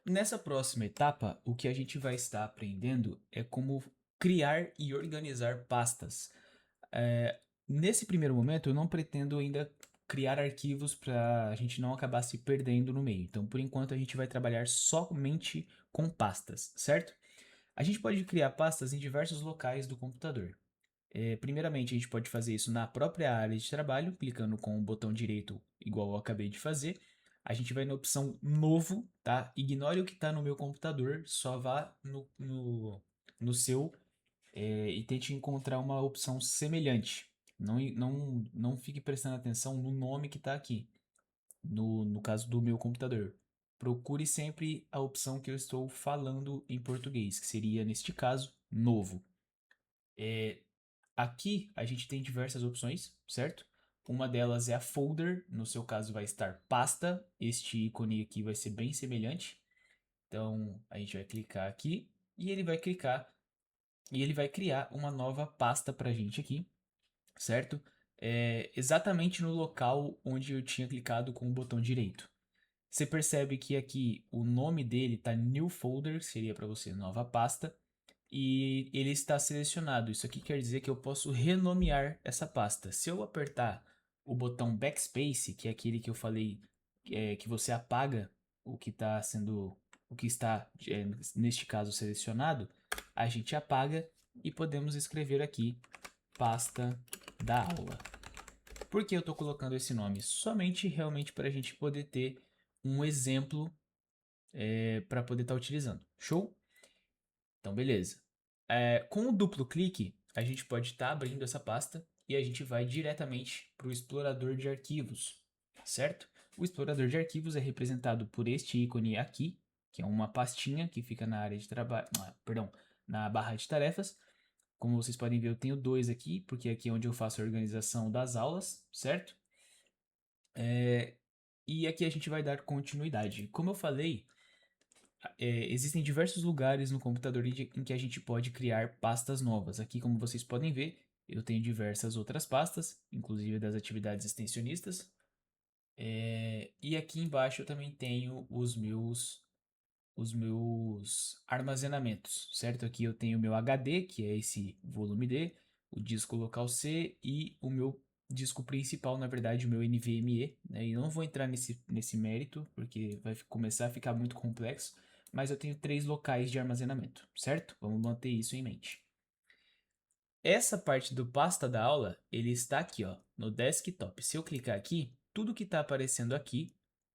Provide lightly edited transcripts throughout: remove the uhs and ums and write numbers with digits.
Nessa próxima etapa, o que a gente vai estar aprendendo é como criar e organizar pastas. Nesse primeiro momento, eu não pretendo ainda criar arquivos para a gente não acabar se perdendo no meio. Então, por enquanto, a gente vai trabalhar somente com pastas, certo? A gente pode criar pastas em diversos locais do computador. Primeiramente, a gente pode fazer isso na própria área de trabalho, clicando com o botão direito, igual eu acabei de fazer. A gente vai na opção Novo, tá? Ignore o que está no meu computador, só vá no seu e tente encontrar uma opção semelhante. Não fique prestando atenção no nome que está aqui, no caso do meu computador. Procure sempre a opção que eu estou falando em português, que seria, neste caso, Novo. É, Aqui a gente tem diversas opções, certo? Uma delas é a folder, no seu caso vai estar pasta. Este ícone aqui vai ser bem semelhante. Então a gente vai clicar aqui e ele vai clicar e ele vai criar uma nova pasta para a gente aqui, certo? Exatamente no local onde eu tinha clicado com o botão direito. Você percebe que aqui o nome dele está New Folder, que seria para você nova pasta, e ele está selecionado. Isso aqui quer dizer que eu posso renomear essa pasta. Se eu apertar o botão Backspace, que é aquele que eu falei que você apaga o que está sendo, o que está neste caso selecionado, a gente apaga e podemos escrever aqui pasta da aula. Por que eu estou colocando esse nome? Somente realmente para a gente poder ter um exemplo para poder estar utilizando. Show? Então, beleza. Com o duplo clique, a gente pode estar abrindo essa pasta e a gente vai diretamente para o explorador de arquivos, certo? O explorador de arquivos é representado por este ícone aqui, que é uma pastinha que fica na área de trabalho, perdão, na barra de tarefas. Como vocês podem ver, eu tenho dois aqui, porque aqui é onde eu faço a organização das aulas, certo? E aqui a gente vai dar continuidade. Como eu falei, existem diversos lugares no computador em que a gente pode criar pastas novas. Aqui, como vocês podem ver, eu tenho diversas outras pastas, inclusive das atividades extensionistas. E aqui embaixo eu também tenho os meus armazenamentos, certo? Aqui eu tenho o meu HD, que é esse volume D, o disco local C e o meu disco principal, na verdade, o meu NVMe, né? E eu não vou entrar nesse mérito, porque vai começar a ficar muito complexo, mas eu tenho três locais de armazenamento, certo? Vamos manter isso em mente. Essa parte do pasta da aula, ele está aqui, ó, no desktop. Se eu clicar aqui, tudo que está aparecendo aqui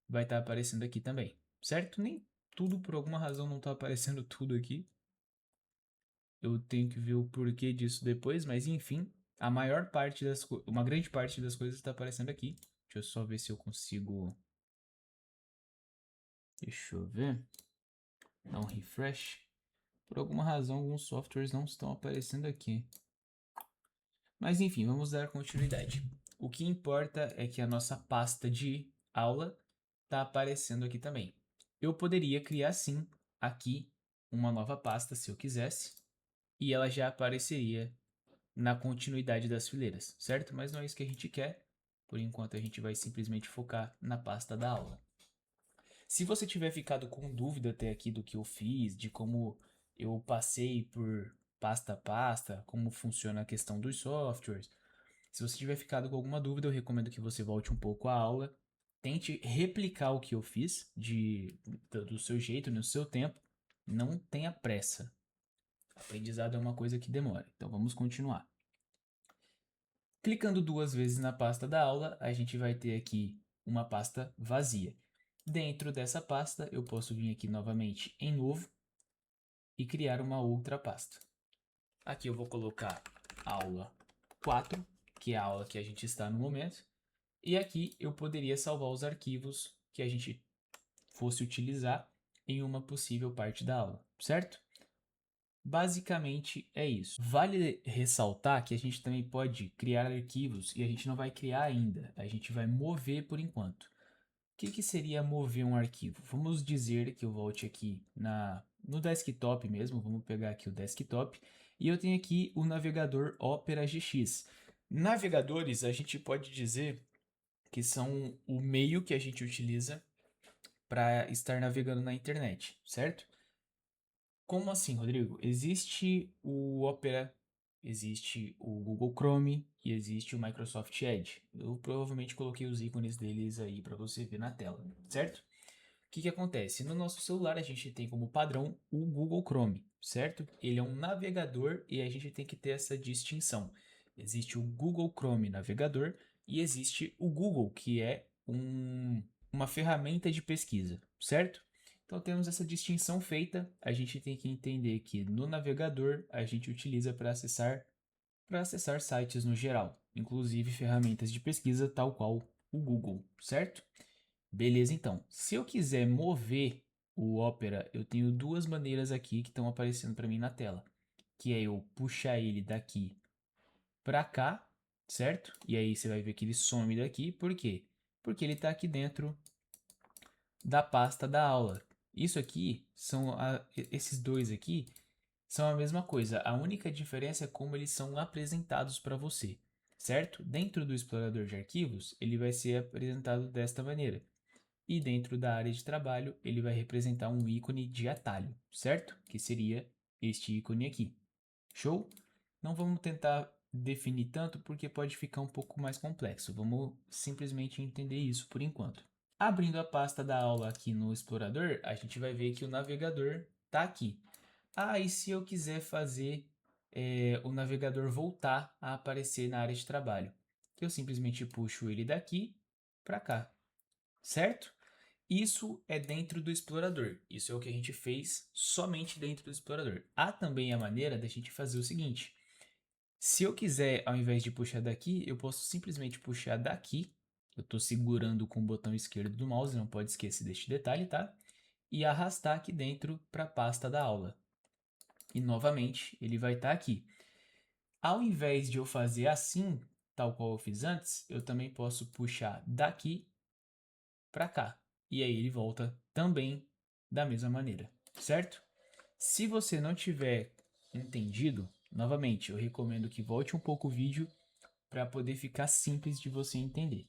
vai estar aparecendo aqui também, certo? Nem tudo, por alguma razão, não está aparecendo tudo aqui. Eu tenho que ver o porquê disso depois, mas enfim, uma grande parte das coisas está aparecendo aqui. Deixa eu só ver se eu consigo. Deixa eu ver. Dar um refresh. Por alguma razão, alguns softwares não estão aparecendo aqui. Mas enfim, vamos dar continuidade. O que importa é que a nossa pasta de aula está aparecendo aqui também. Eu poderia criar sim aqui uma nova pasta se eu quisesse e ela já apareceria na continuidade das fileiras, certo? Mas não é isso que a gente quer. Por enquanto a gente vai simplesmente focar na pasta da aula. Se você tiver ficado com dúvida até aqui do que eu fiz, de como eu passei por pasta a pasta, como funciona a questão dos softwares, se você tiver ficado com alguma dúvida, eu recomendo que você volte um pouco à aula, tente replicar o que eu fiz do seu jeito, no seu tempo, não tenha pressa. Aprendizado é uma coisa que demora, então vamos continuar. Clicando duas vezes na pasta da aula, a gente vai ter aqui uma pasta vazia. Dentro dessa pasta, eu posso vir aqui novamente em novo e criar uma outra pasta. Aqui eu vou colocar aula 4, que é a aula que a gente está no momento. E aqui eu poderia salvar os arquivos que a gente fosse utilizar em uma possível parte da aula, certo? Basicamente é isso. Vale ressaltar que a gente também pode criar arquivos e a gente não vai criar ainda, a gente vai mover por enquanto. O que seria mover um arquivo? Vamos dizer que eu volte aqui no desktop mesmo, vamos pegar aqui o desktop, e eu tenho aqui o navegador Opera GX. Navegadores a gente pode dizer que são o meio que a gente utiliza para estar navegando na internet, certo? Como assim, Rodrigo? Existe o Opera, existe o Google Chrome e existe o Microsoft Edge. Eu provavelmente coloquei os ícones deles aí para você ver na tela, certo? O que que acontece? No nosso celular a gente tem como padrão o Google Chrome, certo? Ele é um navegador e a gente tem que ter essa distinção. Existe o Google Chrome navegador e existe o Google, que é uma ferramenta de pesquisa, certo? Então temos essa distinção feita. A gente tem que entender que no navegador a gente utiliza para acessar sites no geral, inclusive ferramentas de pesquisa tal qual o Google, certo? Beleza, então. Se eu quiser mover o Opera, eu tenho duas maneiras aqui que estão aparecendo para mim na tela, que é eu puxar ele daqui para cá, certo? E aí você vai ver que ele some daqui, por quê? Porque ele está aqui dentro da pasta da aula. Isso aqui esses dois aqui são a mesma coisa. A única diferença é como eles são apresentados para você, certo? Dentro do explorador de arquivos, ele vai ser apresentado desta maneira. E dentro da área de trabalho, ele vai representar um ícone de atalho, certo? Que seria este ícone aqui. Show? Não vamos tentar definir tanto porque pode ficar um pouco mais complexo. Vamos simplesmente entender isso por enquanto. Abrindo a pasta da aula aqui no explorador, a gente vai ver que o navegador está aqui. Ah, e se eu quiser fazer o navegador voltar a aparecer na área de trabalho? Eu simplesmente puxo ele daqui para cá, certo? Isso é dentro do explorador. Isso é o que a gente fez somente dentro do explorador. Há também a maneira da gente fazer o seguinte: se eu quiser, ao invés de puxar daqui, eu posso simplesmente puxar daqui. Eu estou segurando com o botão esquerdo do mouse, não pode esquecer deste detalhe, tá? E arrastar aqui dentro para a pasta da aula. E novamente, ele vai estar aqui. Ao invés de eu fazer assim, tal qual eu fiz antes, eu também posso puxar daqui para cá. E aí ele volta também da mesma maneira, certo? Se você não tiver entendido, novamente, eu recomendo que volte um pouco o vídeo para poder ficar simples de você entender.